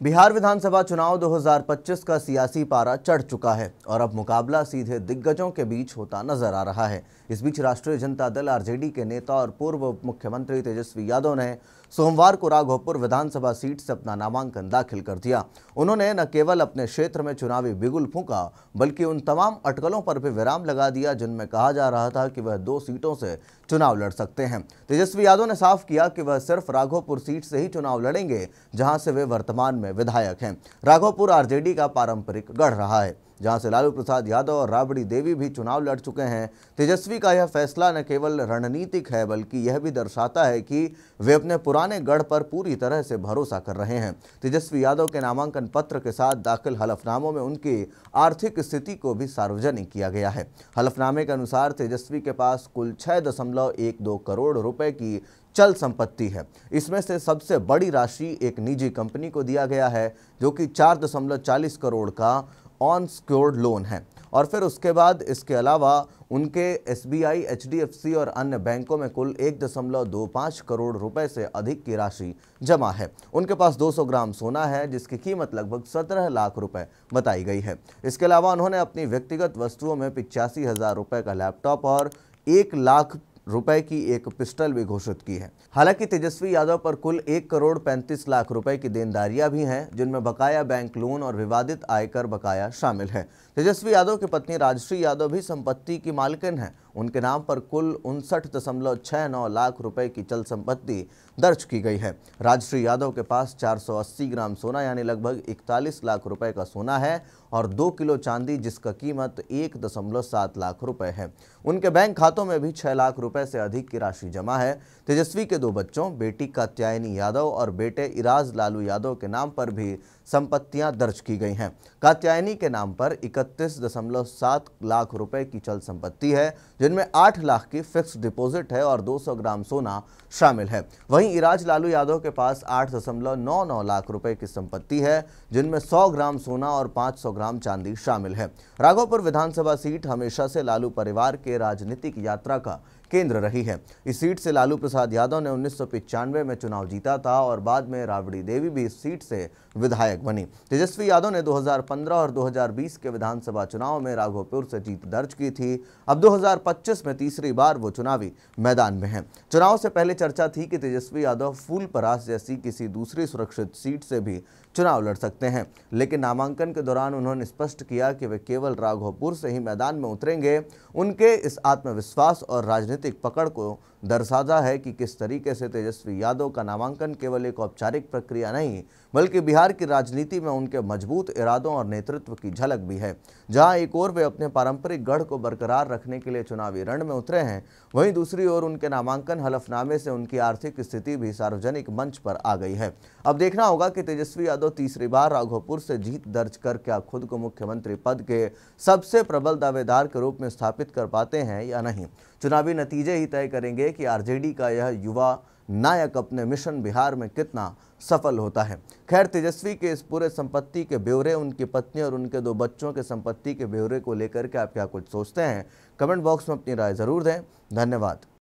बिहार विधानसभा चुनाव 2025 का सियासी पारा चढ़ चुका है और अब मुकाबला सीधे दिग्गजों के बीच होता नजर आ रहा है। इस बीच राष्ट्रीय जनता दल आरजेडी के नेता और पूर्व मुख्यमंत्री तेजस्वी यादव ने सोमवार को राघोपुर विधानसभा सीट से अपना नामांकन दाखिल कर दिया। उन्होंने न केवल अपने क्षेत्र में चुनावी बिगुल फूंका, बल्कि उन तमाम अटकलों पर भी विराम लगा दिया जिनमें कहा जा रहा था कि वह 2 सीटों से चुनाव लड़ सकते हैं। तेजस्वी यादव ने साफ किया कि वह सिर्फ राघोपुर सीट से ही चुनाव लड़ेंगे, जहां से वे वर्तमान में विधायक हैं। राघोपुर आरजेडी का पारंपरिक गढ़ रहा है, जहां से लालू प्रसाद यादव और राबड़ी देवी भी चुनाव लड़ चुके हैं। तेजस्वी का यह फैसला न केवल रणनीतिक है, बल्कि यह भी दर्शाता है कि वे अपने पुराने गढ़ पर पूरी तरह से भरोसा कर रहे हैं। तेजस्वी यादव के नामांकन पत्र के साथ दाखिल हलफनामों में उनकी आर्थिक स्थिति को भी सार्वजनिक किया गया है। हलफनामे के अनुसार तेजस्वी के पास कुल 6.12 करोड़ रुपए की चल संपत्ति है। इसमें से सबसे बड़ी राशि एक निजी कंपनी को दिया गया है, जो कि 4.40 करोड़ का ऑन सिक्योर्ड लोन है, और फिर उसके बाद इसके अलावा उनके एसबीआई, एचडीएफसी और अन्य बैंकों में कुल 1.25 करोड़ रुपए से अधिक की राशि जमा है। उनके पास 200 ग्राम सोना है, जिसकी कीमत लगभग 17 लाख रुपए बताई गई है। इसके अलावा उन्होंने अपनी व्यक्तिगत वस्तुओं में 85,000 रुपए का लैपटॉप और 1 लाख रुपए की एक पिस्टल भी घोषित की है। हालांकि तेजस्वी यादव पर कुल 1,35,00,000 रुपए की देनदारियां भी हैं, जिनमें बकाया बैंक लोन और विवादित आयकर बकाया शामिल है। तेजस्वी यादव की पत्नी राजश्री यादव भी संपत्ति की मालकिन है। उनके नाम पर कुल 59.69 लाख रुपए की चल संपत्ति दर्ज की गई है। राजश्री यादव के पास 480 ग्राम सोना यानी लगभग 41 लाख रुपए का सोना है और 2 किलो चांदी, जिसका कीमत 1.7 लाख रुपए है। उनके बैंक खातों में भी 6 लाख रुपए से अधिक की राशि जमा है। तेजस्वी के 2 बच्चों, बेटी कात्यायनी यादव और बेटे इराज लालू यादव के नाम पर भी संपत्तियां दर्ज की गई हैं। कात्यायनी के नाम पर 31.7 लाख रुपए की चल संपत्ति है, जिनमें 8 लाख की फिक्स्ड डिपॉजिट है और 200 ग्राम सोना शामिल है। वहीं इराज लालू यादव के पास 8.99 लाख रुपए की संपत्ति है, जिनमें 100 ग्राम सोना और 500 ग्राम चांदी शामिल है। राघोपुर विधानसभा सीट हमेशा से लालू परिवार के राजनीतिक यात्रा का केंद्र रही है। इस सीट से लालू प्रसाद यादव ने 1995 में चुनाव जीता था और बाद में राबड़ी देवी भी इस सीट से विधायक बनी। तेजस्वी यादव ने 2015 और 2020 के विधानसभा चुनाव में राघोपुर से जीत दर्ज की थी। अब 2025 में तीसरी बार वो चुनावी मैदान में हैं। चुनाव से पहले चर्चा थी कि तेजस्वी यादव फूलपरास जैसी किसी दूसरी सुरक्षित सीट से भी चुनाव लड़ सकते हैं, लेकिन नामांकन के दौरान उन्होंने स्पष्ट किया कि वे केवल राघोपुर से ही मैदान में उतरेंगे। उनके इस आत्मविश्वास और राजनीतिक पकड़ को दर्शाता है कि किस तरीके से तेजस्वी यादव का नामांकन केवल एक औपचारिक प्रक्रिया नहीं, बल्कि बिहार की राजनीति में उनके मजबूत इरादों और नेतृत्व की झलक भी है। जहां एक ओर वे अपने पारंपरिक गढ़ को बरकरार रखने के लिए चुनावी रण में उतरे हैं, वहीं दूसरी ओर उनके नामांकन हलफनामे से उनकी आर्थिक स्थिति भी सार्वजनिक मंच पर आ गई है। अब देखना होगा कि तेजस्वी यादव तीसरी बार राघोपुर से जीत दर्ज कर क्या खुद को मुख्यमंत्री पद के सबसे प्रबल दावेदार के रूप में स्थापित कर पाते हैं या नहीं। चुनावी नतीजे ही तय करेंगे कि आरजेडी का यह युवा नायक अपने मिशन बिहार में कितना सफल होता है। खैर, तेजस्वी के इस पूरे संपत्ति के ब्यौरे, उनकी पत्नी और उनके 2 बच्चों के संपत्ति के ब्यौरे को लेकर के आप क्या कुछ सोचते हैं? कमेंट बॉक्स में अपनी राय जरूर दें। धन्यवाद।